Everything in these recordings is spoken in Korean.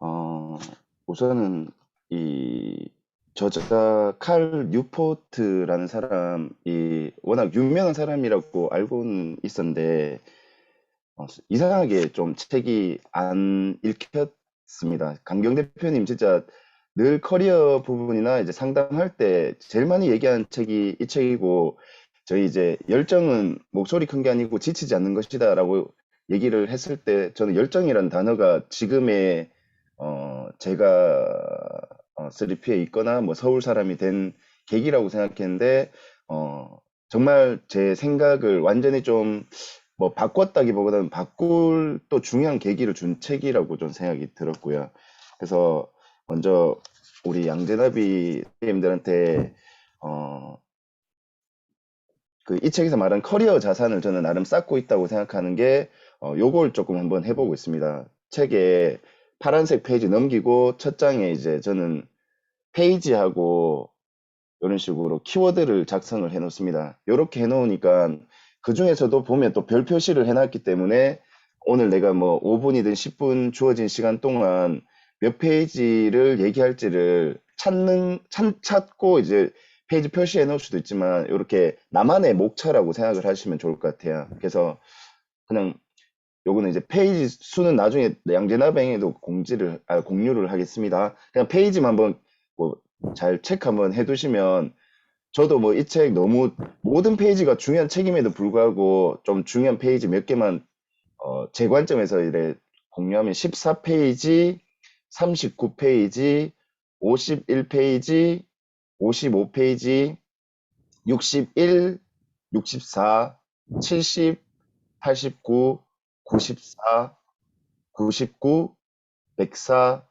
어, 우선은 이 저자 칼 뉴포트라는 사람이 워낙 유명한 사람이라고 알고는 있었는데 이상하게 좀 책이 안 읽혔습니다. 강경 대표님 진짜 늘 커리어 부분이나 이제 상담할 때 제일 많이 얘기하는 책이 이 책이고 저희 이제 열정은 목소리 큰 게 아니고 지치지 않는 것이다라고 얘기를 했을 때 저는 열정이라는 단어가 지금의 제가 3P에 있거나 뭐 서울 사람이 된 계기라고 생각했는데 어, 정말 제 생각을 완전히 좀 뭐 바꿨다기보다는 바꿀 또 중요한 계기를 준 책이라고 좀 생각이 들었고요. 그래서 먼저 우리 양재나비 선생님들한테 어, 그 이 책에서 말한 커리어 자산을 저는 나름 쌓고 있다고 생각하는 게 요걸 조금 한번 해보고 있습니다. 책에 파란색 페이지 넘기고 첫 장에 이제 저는 페이지하고 이런 식으로 키워드를 작성을 해 놓습니다. 이렇게 해 놓으니까 그 중에서도 보면 또 별 표시를 해 놨기 때문에 오늘 내가 뭐 5분이든 10분 주어진 시간 동안 몇 페이지를 얘기할지를 찾고 이제 페이지 표시해 놓을 수도 있지만 이렇게 나만의 목차라고 생각을 하시면 좋을 것 같아요. 그래서 그냥 요거는 이제 페이지 수는 나중에 양재나뱅에도 공유를 하겠습니다. 그냥 페이지만 한번 뭐 잘 체크 한번 해두시면 저도 뭐 이 책 너무 모든 페이지가 중요한 책임에도 불구하고 좀 중요한 페이지 몇 개만 제 관점에서 이래 공유하면 14페이지, 39페이지, 51페이지, 55페이지, 61, 64, 70, 89, 94, 99, 104,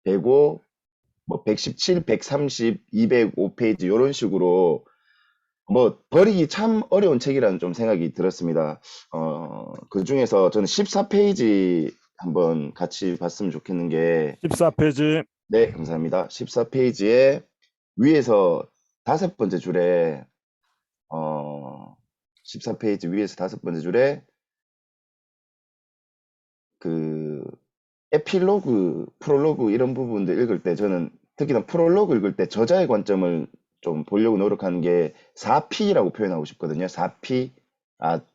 105, 뭐 117, 130, 205페이지 이런 식으로 뭐 버리기 참 어려운 책이라는 좀 생각이 들었습니다. 그 중에서 저는 14페이지 한번 같이 봤으면 좋겠는 게, 14페이지. 네, 감사합니다. 14페이지에 위에서 다섯 번째 줄에, 어, 14페이지 위에서 다섯 번째 줄에 그 에필로그, 프롤로그 이런 부분들 읽을 때 저는 특히나 프롤로그 읽을 때 저자의 관점을 좀 보려고 노력하는 게 4P라고 표현하고 싶거든요. 4P,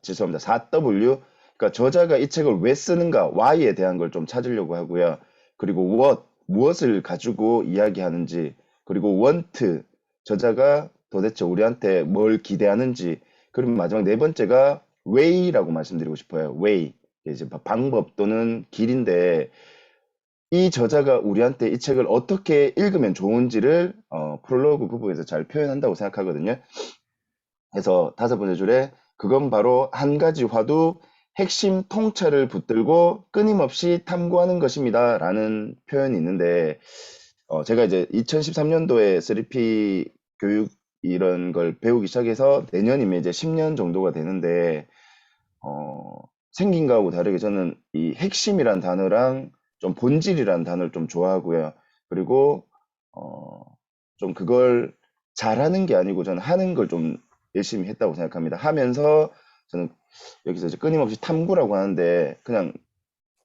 죄송합니다. 4W. 그러니까 저자가 이 책을 왜 쓰는가, why에 대한 걸 좀 찾으려고 하고요. 그리고 무엇을 가지고 이야기하는지, 그리고 want, 저자가 도대체 우리한테 뭘 기대하는지, 그리고 마지막 네 번째가 way라고 말씀드리고 싶어요. way. 이제 방법 또는 길인데 이 저자가 우리한테 이 책을 어떻게 읽으면 좋은지를 프롤로그 부분에서 잘 표현한다고 생각하거든요. 그래서 다섯 번째 줄에 그건 바로 한 가지 화두 핵심 통찰을 붙들고 끊임없이 탐구하는 것입니다. 라는 표현이 있는데 제가 이제 2013년도에 3P 교육 이런 걸 배우기 시작해서 내년이면 이제 10년 정도가 되는데 어, 생긴 거하고 다르게 저는 이 핵심이란 단어랑 좀 본질이란 단어를 좀 좋아하고요. 그리고 어, 좀 그걸 잘하는 게 아니고 저는 하는 걸 좀 열심히 했다고 생각합니다. 하면서 저는 여기서 이제 끊임없이 탐구라고 하는데 그냥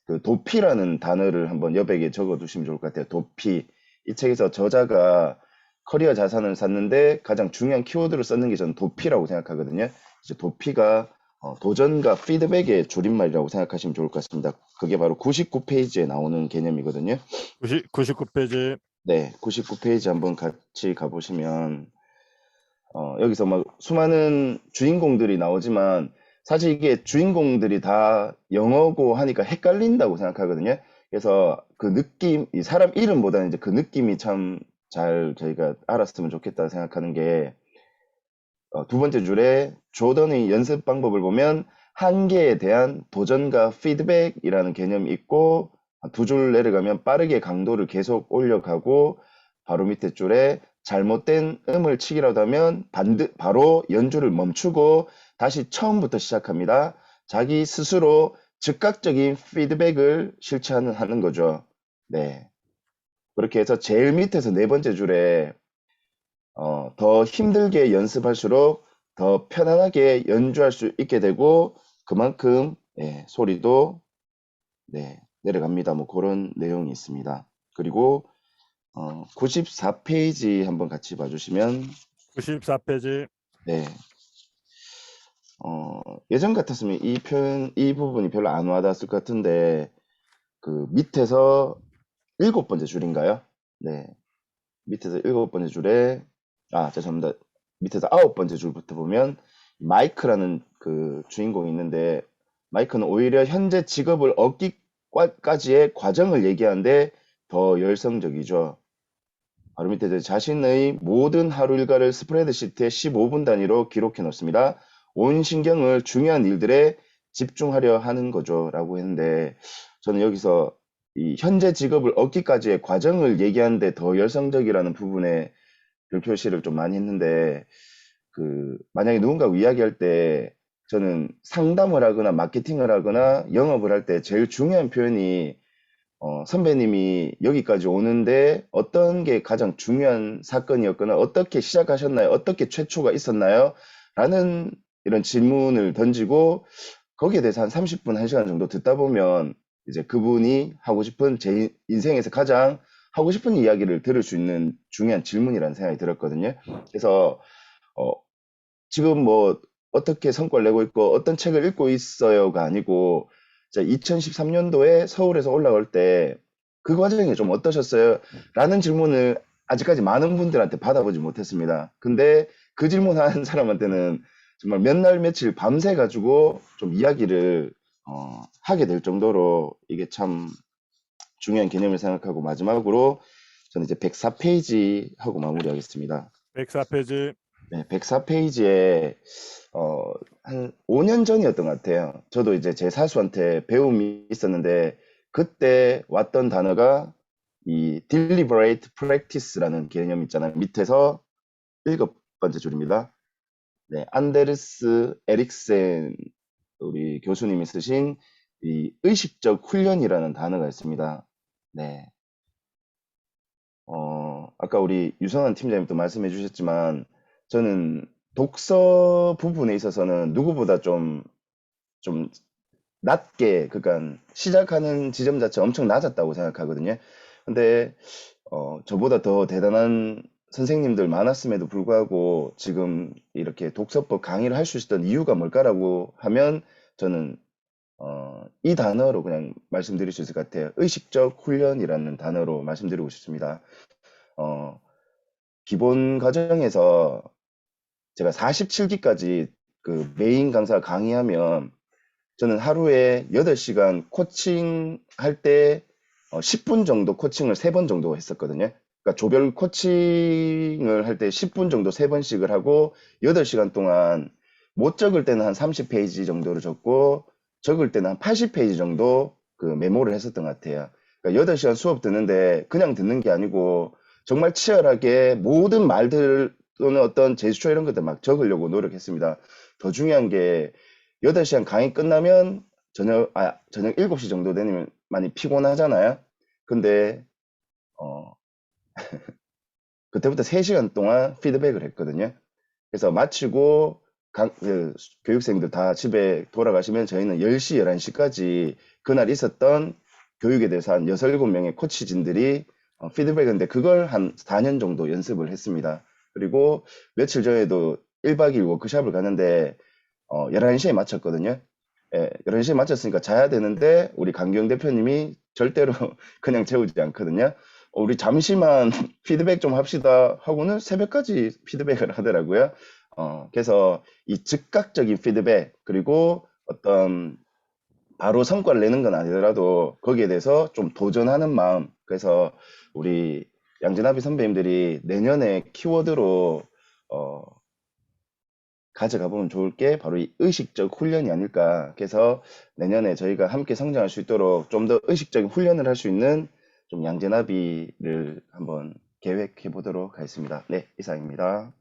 그 도피라는 단어를 한번 여백에 적어 두시면 좋을 것 같아요. 도피. 이 책에서 저자가 커리어 자산을 샀는데 가장 중요한 키워드를 썼는 게 저는 도피라고 생각하거든요. 이제 도피가 도전과 피드백의 줄임말이라고 생각하시면 좋을 것 같습니다. 그게 바로 99페이지에 나오는 개념이거든요. 99페이지. 네, 99페이지 한번 같이 가보시면 여기서 막 수많은 주인공들이 나오지만 사실 이게 주인공들이 다 영어고 하니까 헷갈린다고 생각하거든요. 그래서 그 느낌, 이 사람 이름보다는 이제 그 느낌이 참 잘 저희가 알았으면 좋겠다 생각하는 게 두 번째 줄에 조던의 연습 방법을 보면 한계에 대한 도전과 피드백이라는 개념이 있고 두 줄 내려가면 빠르게 강도를 계속 올려가고 바로 밑에 줄에 잘못된 음을 치기라도 하면 바로 연주를 멈추고 다시 처음부터 시작합니다. 자기 스스로 즉각적인 피드백을 실천하는 거죠. 네. 그렇게 해서 제일 밑에서 네 번째 줄에 더 힘들게 연습할수록 더 편안하게 연주할 수 있게 되고 그만큼 소리도 내려갑니다. 뭐 그런 내용이 있습니다. 그리고 94페이지 한번 같이 봐주시면 94페이지. 네. 예전 같았으면 이 부분이 별로 안 와닿았을 것 같은데 그 밑에서 7번째 줄인가요? 네. 밑에서 7번째 줄에 죄송합니다. 밑에서 9번째 줄부터 보면 마이크라는 그 주인공이 있는데 마이크는 오히려 현재 직업을 얻기까지의 과정을 얘기하는데 더 열성적이죠. 바로 밑에 자신의 모든 하루 일과를 스프레드시트에 15분 단위로 기록해 놓습니다. 온 신경을 중요한 일들에 집중하려 하는 거죠. 라고 했는데 저는 여기서 이 현재 직업을 얻기까지의 과정을 얘기하는데 더 열성적이라는 부분에 별 표시를 좀 많이 했는데 만약에 누군가하고 이야기할 때 저는 상담을 하거나 마케팅을 하거나 영업을 할 때 제일 중요한 표현이 선배님이 여기까지 오는데 어떤 게 가장 중요한 사건이었거나 어떻게 시작하셨나요? 어떻게 최초가 있었나요? 라는 이런 질문을 던지고 거기에 대해서 한 30분, 1시간 정도 듣다 보면 이제 그분이 하고 싶은 제 인생에서 가장 하고 싶은 이야기를 들을 수 있는 중요한 질문이라는 생각이 들었거든요. 그래서 어, 지금 뭐 어떻게 성과를 내고 있고 어떤 책을 읽고 있어요가 아니고 2013년도에 서울에서 올라올 때 그 과정이 좀 어떠셨어요? 라는 질문을 아직까지 많은 분들한테 받아보지 못했습니다. 근데 그 질문하는 사람한테는 정말 몇 날 며칠 밤새 가지고 좀 이야기를 하게 될 정도로 이게 참 중요한 개념을 생각하고 마지막으로 저는 이제 104페이지 하고 마무리하겠습니다. 104페이지. 네, 104페이지에 한 5년 전이었던 것 같아요. 저도 이제 제 사수한테 배움이 있었는데 그때 왔던 단어가 이 deliberate practice라는 개념 있잖아요. 밑에서 7번째 줄입니다. 네, 안데르스 에릭센 우리 교수님이 쓰신 이 의식적 훈련이라는 단어가 있습니다. 네. 아까 우리 유성환 팀장님도 말씀해 주셨지만 저는 독서 부분에 있어서는 누구보다 좀 낮게, 그러니까 시작하는 지점 자체가 엄청 낮았다고 생각하거든요. 근데 저보다 더 대단한 선생님들 많았음에도 불구하고 지금 이렇게 독서법 강의를 할 수 있었던 이유가 뭘까라고 하면 저는 이 단어로 그냥 말씀드릴 수 있을 것 같아요. 의식적 훈련이라는 단어로 말씀드리고 싶습니다. 어, 기본 과정에서 제가 47기까지 그 메인 강사 강의하면 저는 하루에 8시간 코칭 할 때 10분 정도 코칭을 3번 정도 했었거든요. 그러니까 조별 코칭을 할 때 10분 정도 3번씩을 하고 8시간 동안 못 적을 때는 한 30페이지 정도를 적고 적을 때는 한 80페이지 정도 그 메모를 했었던 것 같아요. 그러니까 8시간 수업 듣는데 그냥 듣는 게 아니고 정말 치열하게 모든 말들 또는 어떤 제스처 이런 것들 막 적으려고 노력했습니다. 더 중요한 게 8시간 강의 끝나면 저녁 7시 정도 되면 많이 피곤하잖아요. 근데, 어, 그때부터 3시간 동안 피드백을 했거든요. 그래서 마치고 교육생들 다 집에 돌아가시면 저희는 10시, 11시까지 그날 있었던 교육에 대해서 한 6, 7명의 코치진들이 피드백인데 그걸 한 4년 정도 연습을 했습니다. 그리고 며칠 전에도 1박 2일 워크숍을 갔는데 11시에 마쳤거든요. 예, 11시에 마쳤으니까 자야 되는데 우리 강경 대표님이 절대로 그냥 재우지 않거든요. 우리 잠시만 피드백 좀 합시다 하고는 새벽까지 피드백을 하더라고요. 그래서 이 즉각적인 피드백 그리고 어떤 바로 성과를 내는 건 아니더라도 거기에 대해서 좀 도전하는 마음. 그래서 우리 양진아비 선배님들이 내년에 키워드로 어, 가져가 보면 좋을 게 바로 이 의식적 훈련이 아닐까. 그래서 내년에 저희가 함께 성장할 수 있도록 좀 더 의식적인 훈련을 할 수 있는 좀 양재나비를 한번 계획해 보도록 하겠습니다. 네, 이상입니다.